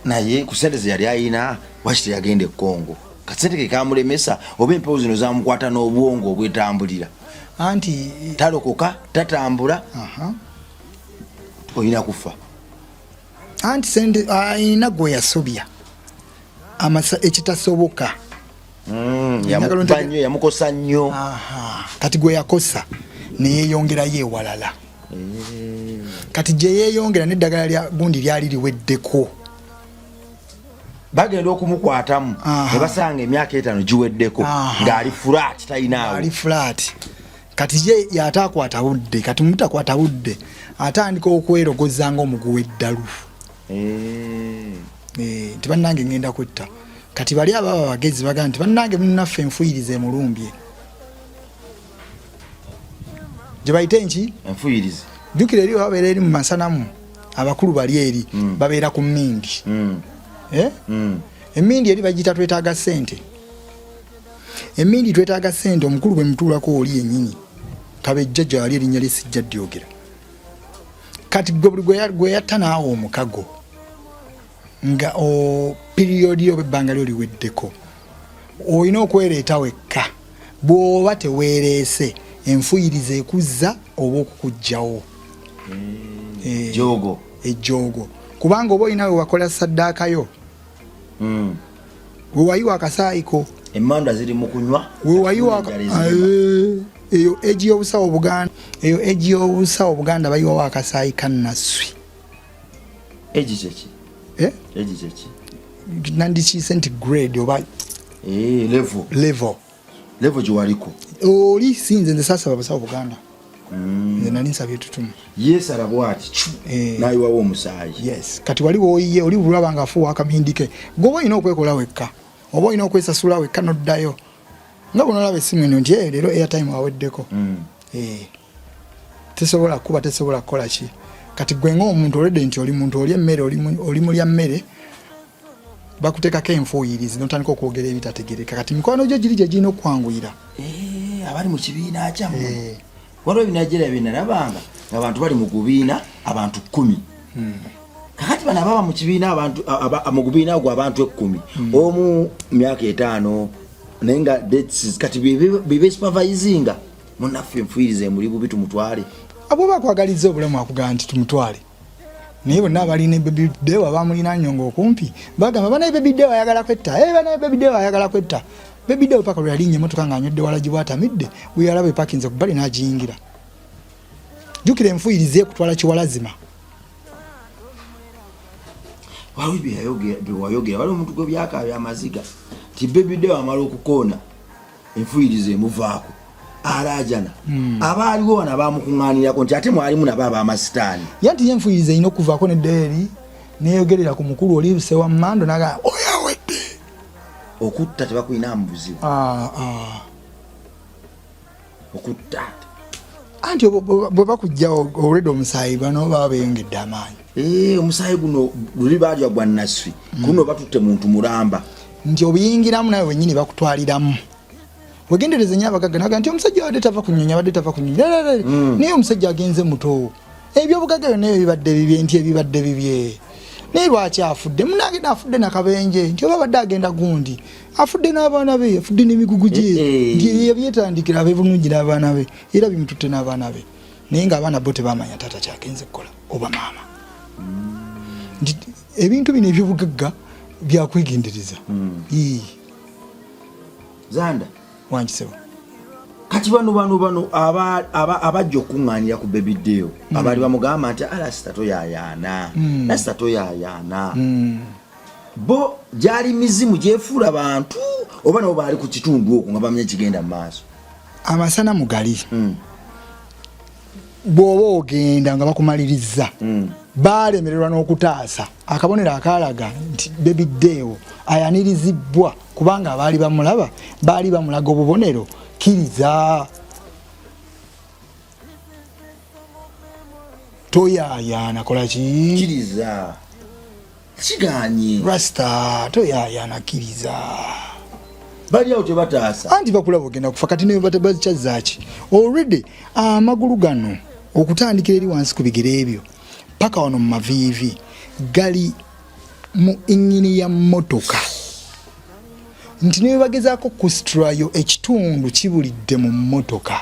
S2: naye ku sente ze yali ayina wakiti yagenda e Congo kasente ke kamulemesa oba empewo zino zamukwata n'obwongo obwetambulira
S1: anti
S2: talokoka tatambula olina kufa
S1: anti sente ayina gwe yasobya ekitasoboka
S2: yamukosa nnyo
S1: kati gwe yakosa neyeyongerayo ewalala kati gye yeeyongera n'eddagala lya gundi lyali liweddeko
S2: bagenda okumukwatamu ne basanga emyaka 5 giweddeko ng'ali fulaati talinaawo
S1: ali fulaati kati ye yataakwata budde kati mutakwata budde atandika okwerogoza ng'omuguwa eddalu nti bannange ngenda kwetta kati bali ababa bagezi bagamba nti bannange munnaffe enfuyirize emulumbye gye bayite nki
S2: enfuyirize
S1: jjukira eri babeera eri mu masanamu abakulu bali eri babeera ku mmindi emmindi eri bagiyita twetaaga ssente emmindi twetaaga ssente omukulu bwe mutuulako oli yennyini kabejja gyali erinnya lye sijja ddyoogera kati gwe gwe yatta naawe omukago nga piriyodi yo bebbanga lyo liweddeko olina okwereeta wekka bw'oba teweereese enfuyiriza ekuzza oba okukugjawo ejjoogo kubanga oba olina we wakola saddaakayo we wayiwa akasaayiko
S2: emmanda ziri mu kunywa
S1: we wayiwa eyo egi y'obusawo Buganda bayiwawo akasaayi kannasswi
S2: egi kyeki
S1: nandikiise nti grade oba level
S2: gyewaliko
S1: oli sinze nze saasaba basawo Buganda nze nali nsabye etutumu
S2: yeesala bwati n'ayiwawo omusaayi
S1: yes kati wali woyiye oli bulaba nga afuuwa akamindike gwe oba olina okwekola wekka oba olina okwesasula wekka noddayo nga bunolaba essimu eno nti leero airtime aweddeko tesobola kuba tesobola kukola ki kati gwe ng'omuntu olwedde nti oli muntu oli emmere oli mulya mmere bakuteekako enfuyirizi notandika okwogera ebitategereka kati mikwano gyo giri gye girina okukwanguyira
S2: abali mu kibiina kyammwe waliwo ebinagira binalabanga ng'abantu bali mu gubiina abantu 10 kakati bano ababa mu kibiina abantu mu gubiina ogwo abantu 10 omu myaka 5 naye nga kati bibe supervisinga munnaffe enfuyiriza emuli bubi tumutwale
S1: abo bakwagaliza obulamu akugamba nti tumutwale naye bonna abalina bebidewa bamulina nyongo okumpi bagamba banaye bebidewa ayagala kwetta banaye bebidewa ayagala kwetta bebidewa paka lwe yalinnya emmotoka ng'anywedde wala gibwatamidde bweyalaba epakinze ku bbali n'agiyingira jjukira enfuyiriza ekutwala kiwalazima
S2: waliwo byewayogera waliwo omuntu gwe byakaabya amaziga ti bebidewa amala okukoona enfuyiriza emuvaako alajana abaaliwo bana bamukuŋŋaanirako nti ate mwalimu nabo ab'amasitaani
S1: yanti yenfuyiriza erina okuvaako neddeeri neyogerera ku mukulu oli sewa mmando naga oyawedde
S2: okutta tebakulina mu buzibu okutta
S1: anti bwe bakujja already omusaayi bano baba beeyongedde amaanyi.
S2: Omusaayi guno luli baali gwa nassi guno batutte muntu mulamba
S1: nti obuyingiramu nawe wennyini bakutwaliramu. Wegendereze nnyo abagagga naga nti omusajja wadde tava kunyonya wadde tava kunyonya naye omusajja agenze muto ebyobugagga byonna ebibadde bibye nti ebibadde bibye naye lwaki afudde munange afudde nakabenje nti oba badde agenda gundi afudde n'abaana be afudde n'emigugu gye nti yabyetandikira abe bulungi n'abaana be era bimututte n'abaana be naye ng'abaana bo tebamanya taata kyagenze kukola oba maama. Nti ebintu bino ebyobugagga byakwegendereza.
S2: Zanda
S1: Wangisebo
S2: kati bano abajja okuŋŋaanira ku baby deal abaali bamugamba nti alasita toyaayaana bo gyali mizimu gyefuula bantu oba nabo baali ku kitundu okwo nga bamanya kigenda mu maaso.
S1: Amasana mugali bw'oba ogenda nga bakumaliriza baalemererwa n'okutaasa akabonero akaalaga nti baby deal ayanirizibwa kubanga abaali bamulaba baali bamulaga obubonero kiriza toyaayaana kola ki
S2: kiriza kiganye
S1: rasta toyaayaana kiriza
S2: bali awo tebataasa
S1: anti bakulaba ogenda kufa kati ne bakyazzaaki already amagulu gano okutandikira eri wansi ku bigere ebyo paka wano mu maviivi gali mu ingini ya motoka nti ne bagezaako kustrayo ekitundu kibulidde mu motoka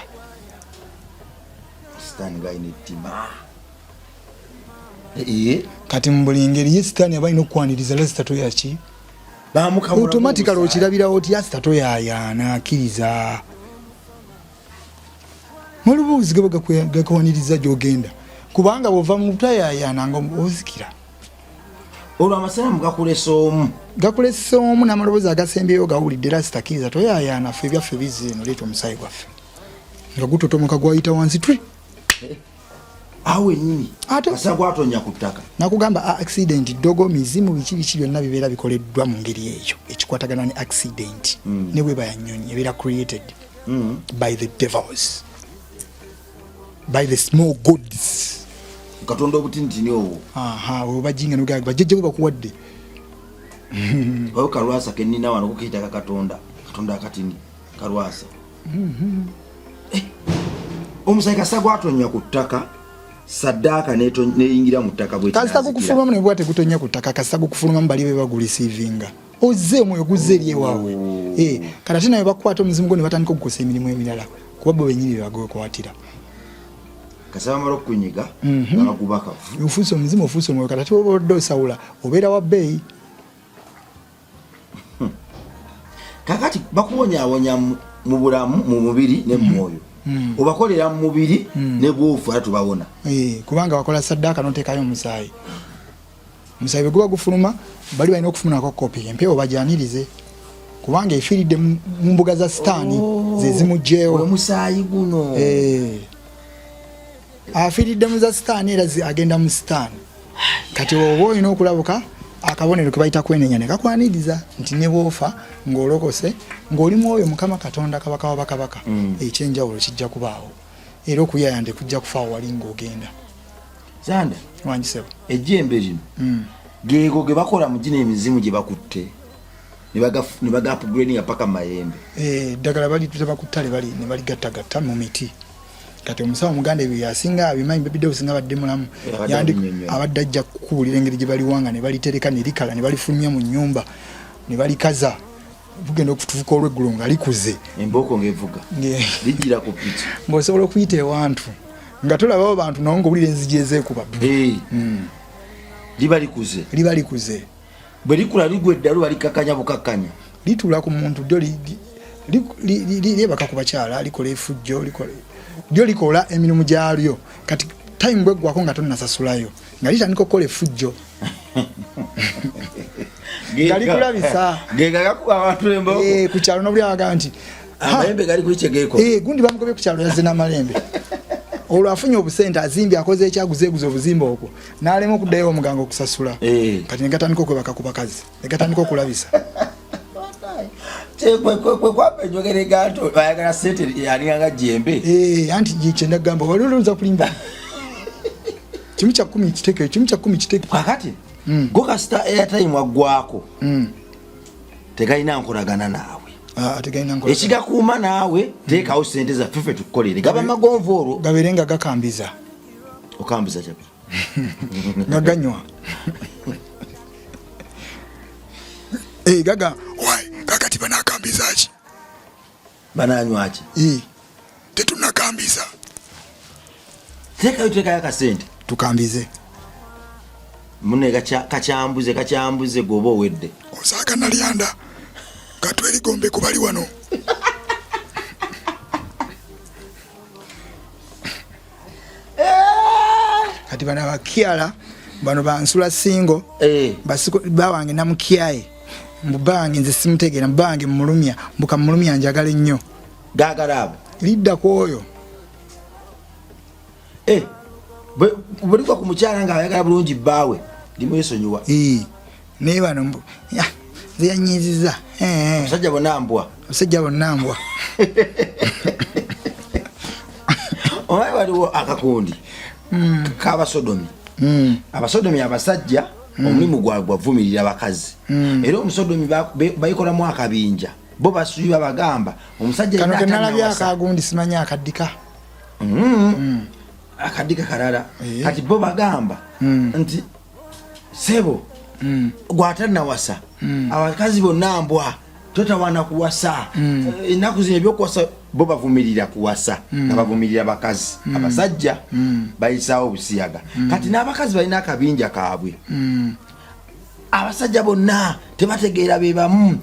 S1: kati mu buli ngeri ye sitaani aba alina okukwaniriza lasita toyaki automatically okirabirawo oti yasita toyaayaana akkiriza malubuuzi gaba gakwaniriza gy'ogenda kubanga bw'ova mu toyaayaana nga ozikira
S2: olwo amasalamu
S1: gakulesa omu n'amaloboozi agasembyeyo gawulidde era sitakiriza toyaayaana ffe ebyaffe bizze eno leeta omusaayi gwaffe nga gutotomoka gwayita wansi twi
S2: awo ennyini asa gwatonya ku ttaka
S1: nakugamba accident ddogo mizimu biki byonna bibeera bikoleddwa mu ngeri eyo ekikwatagana ne accident ne bwe bayanyonyi ebeera created by the devils by the small gods
S2: katonda obutinitini obwo
S1: bajinga nuga bajjajja bwe bakuwadde
S2: bayo kalwasa kenina wano kukiyitaka katonda akatini kalwasa omusaayi kasa gwatonya ku ttaka saddaaka neyingira mu ttaka
S1: kasita kukufulumamu ne bwate gutonya ku ttaka kasita kukufulumamu bali be bagulisiivinga ozze omwoyo guzze eri ewaabwe kati ate naye bakukwata omuzimu gwo ne batandika okukosa emirimu emirala kuba bo benyini be bagwekwatira
S2: kasaba mara okunyiga nabagubaka
S1: ufuuse omuzimu ofuuse omwoyo kati ate oba odde osawula obeera wa bbeeyi
S2: kakati bakuwonyaawonya mu bulamu mu mubiri ne mu mwoyo obakolera mu mubiri ne bwofu ate tubawona
S1: kubanga bakola saddaaka n'oteekayo omusaayi bwe guba gufuluma bali balina okufunako kopi empewo bajanirize kubanga efiiridde mu mbuga za sitaani ze zimugjeewo
S2: omusaayi guno
S1: afiiridde mu za sitaani era agenda mu sitaani kati oba olina okulabuka akabonero ke bayita kwenenya ne kakwaniriza nti ne bwofa ng'olokose ng'oli mwoyo mukama katonda kabaka wa bakabaka ekyenjawulo kijja kubaawo era okuyayande kujja kufaawo wali ng'ogenda
S2: Zanda
S1: wangisebo
S2: ejjembe lino geego ge bakola mu gino emizimu gye bakutte ne bagapuguleni paka mayembe
S1: eddagala bali tebakuttale bali ne baligattagatta mu miti kati omusawo muganda ebyo yasinga abimanyi bebidde obusinga badde mulamu abadde ajja kukuwulira engeri gye baliwanga ne balitereka ne likala ne balifulumya mu nnyumba ne balikaza bugenda okutuuka olweggulo nga likuze
S2: embooko ng'evuga lijjira ku piki
S1: ng'osobola okuyita ewantu nga tolabawo bantu nawo ng'owulira enzigi ezeekuba liba likuze
S2: bwe likula ligwedda luba likakanya bukakkanya
S1: lituula ku muntu ddyo lyebaka ku bakyala likola efujjo lyo likola emirimu gyalyo kati time bweggwako nga tonnasasulayo nga litandika okukola efujjo nga likulabisa ku kyalo nobuli abaga nti
S2: amayembe gali kulice geeko
S1: gundi bamugobye ku kyalo yazze n'amalembe olwo afunye obusente azimbye akoze ekyaguzeeguza obuzimba okwo n'alema okuddayo omuganga okusasula kati ne gatandika okwebaka ku bakazi ne gatandika okulabisa
S2: kwe kwapa njogere gato bayagala sente yalinganga jembe
S1: anti jiche ndagamba waloloza kulimba kimu kya 10 kiteke
S2: kakati go kasita airtime agwako tegalina nkolagana naawe
S1: tegalina nkolagana
S2: ekigakuuma naawe teekawo sente za ffe tukukolere gaba magonvu olwo
S1: gaberenga gakambiza
S2: okambiza kyapi
S1: ngaganywa gaga kakati banakambiza ki
S2: bananywa ki
S1: tetunakambiza
S2: teekayo akasente
S1: tukambize
S2: mune kakyambuze goba owedde
S1: osaaga nalyanda katweri gombe kubali wano kati bana bakyala bano bansula singo basiko bawange namukyaye mbubange nze simutegeera mbubange mulumya mbuka mulumya njagala nnyo
S2: gagalabo
S1: lidda kwoyo
S2: buliko ku mukyala nga ayagala bulungi bbaawe limwesonyiwa
S1: naye bano nze yanyiziza
S2: abasajja bonna mbwa omanyi waliwo akakundi k'abasodomi abasodomi abasajja omulimu gwabwe gwavumirira bakazi era omusodomi bayikolamu akabinja bo basuuba bagamba omusajja
S1: kano kenalabya akagundi simanya akaddika
S2: akaddika kalala kati bo bagamba nti sebo gwatanawasa abakazi bonna mbwa totawana kuwasa ennaku zino ebyokuwasa bo bavumirira kuwasa nabavumirira bakazi abasajja bayisaawo obusiyaga kati n'abakazi balina akabinja kaabwe abasajja bonna tebategeera be bamu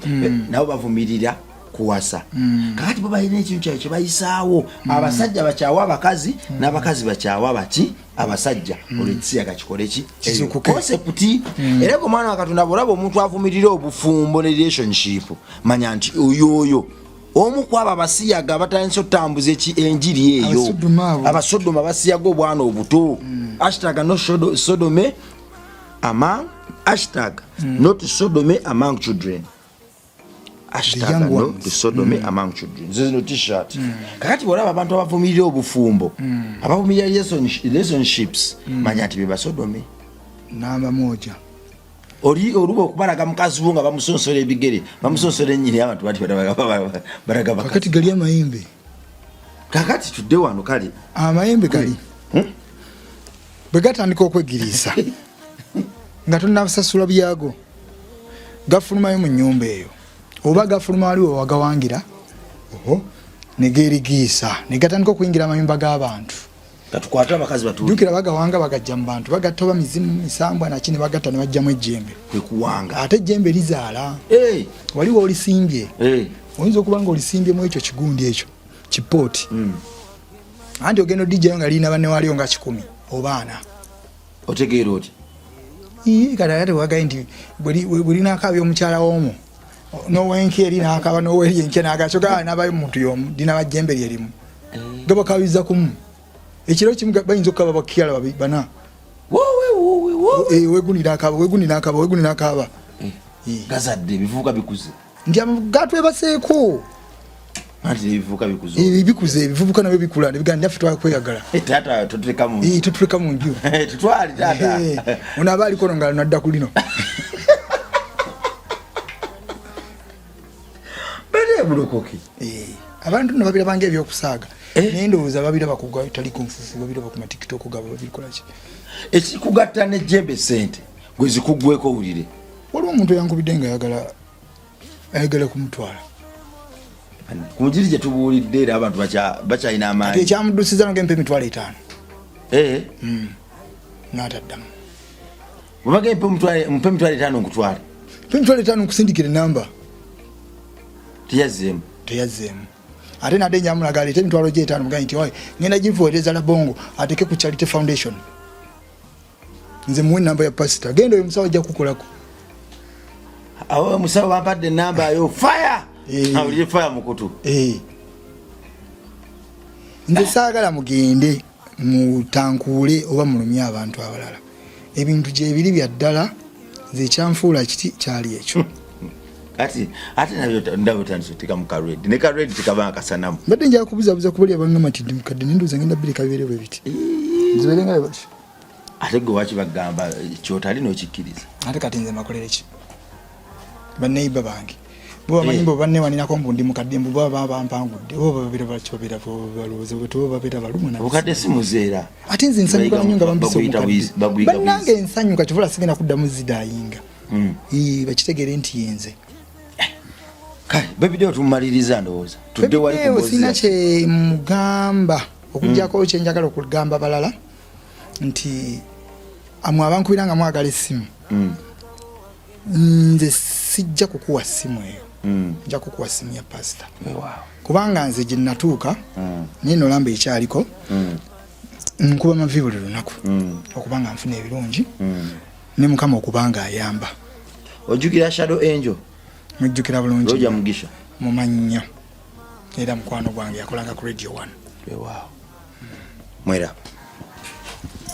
S2: nabo bavumirira kuwasa kakati bo balina ekintu kyayo kye bayisaawo abasajja bakyawa abakazi n'abakazi bakyawa baki abasajja olwekisiyaga kikole ki konsepti era ku mwana wa Katonda bw'olaba omuntu avumirira obufumbo ne relationship manya nti oyoyo omu kwabo abasiyaga batandise otambuza enjiri eyo abasodoma basiyaga obwana obuto #not sodome among children among children zino t-shirt kakati bw'olaba abantu abavumirira obufumbo abavumirira relationships manya nti bebasodome
S1: namba moja
S2: oluba okubalaga mukazi wo nga bamusonsola ebigere bamusonsola ennyini abantu bati balaga
S1: kakati gali amayembe
S2: kakati tudde wano kale
S1: amayembe gali bwe gatandika okwegiriisa nga tonnabasasula byago gafulumayo mu nnyumba eyo oba gafuluma waliwo wagawangira negeerigiisa negatandika okuyingira amayumba g'abantu
S2: katukwata abakazi batu
S1: jukira bagawanga bagajja mu bantu bagatta oba mizimu misambwa naki ne bagatta ne bajjamu ejjembe
S2: kwekuwanga
S1: ate ejjembe lizaala waliwo olisimbye oyinza okuba nga olisimbyemu ekyo kigundi ekyo kipooti anti ogenda odijjayo nga lirina banne waliyo nga 10 obaana
S2: otegeera oti
S1: kati ate wagaye nti bwe linaakaabya omukyala w'omwo n'owenke erinaakaba n'oweri enke n'agaco gaa nabayo muntu y'omu lina bajjembe lyerimu gabakabiza kumu ekiro kimu bayinza okukaba bakyala bana wegunira akaba
S2: gazadde ebivubuka bikuze
S1: nti gatwebaseeko
S2: anti ebivubuka bikuze
S1: bikuze ebivubuka nabyo bikula nebigaa ndaffe twakweyagala
S2: taata
S1: totuleka mu nju
S2: tutwali taata
S1: ono aba aliko no nga nadda ku lino
S2: bulokoki
S1: abantu no babira bange ebyokusaaga n'endowooza babira bakugwa taliko nfufu babira bakuma TikTok gabo babikola ki
S2: ekikugatta ne jembe sente gwe zikuggweko owulire
S1: waliwo omuntu yankubidde nga ayagala kumutwala
S2: ku njiri gye tubuulidde era abantu bakyalina amaanyi
S1: ekyamuddusiza nga empe emitwalo 5 n'ataddamu
S2: bwebaga mpe emitwalo 5 nkutwale
S1: mpe emitwalo 5 nkusindikira enamba
S2: teyazzeemu
S1: ate nadde nyamulaga aleete emitwalo gye 5 muganyi nti ngenda gifuweereza Labongo ateke ku Charity Foundation nze muwe enamba ya pasita genda oyo musawo ajja kukolako
S2: awo musawo bampadde enamba yo fire awulire fire mukutu
S1: nze saagala mugende mutankuule oba mulumye abantu abalala ebintu gye biri bya ddala nze ekyanfuula kiti kyali ekyo
S2: ati nabyo ndabo tansotika mu karedi ne karedi tikabanga kasanamu
S1: mbadde nja kubuzabuza kubali abangama ati mukadde nenduza ngenda bili kabere bwe biti ziberenga bati
S2: ate gwe wachi bagamba kyotali no kikiriza
S1: ate kati nze makolere ki baneiba bangi bo manyimbo banne wanina ko mbundi mukadde mbu baba bampangudde bo babira bachobera bo baloze bo babira balumu na
S2: bukadde simuzeera
S1: ate nze nsanyuka nnyo nga bambise omukadde bannange ensanyuka kivula sigenda kuddamu zidayinga bakitegere nti yenze
S2: kai babidio tumaliriza ndowooza tudde wali
S1: kuboza sina kye mugamba okujjako kye njagala okugamba balala nti amwe abankubiranga mwagala essimu nze sijja kukuwa simu eyo nja kukuwa simu ya pastor kubanga nze gye natuuka nino lamba ekyaliko nkuba mavi buli lunaku okubanga nfuna ebirungi ne mukama okubanga ayamba
S2: ojjukira Shadow Angel
S1: mujjukira bulungi
S2: Roger Mugisha
S1: mumanya era mukwano gwange yakolanga ku Radio 1
S2: mwera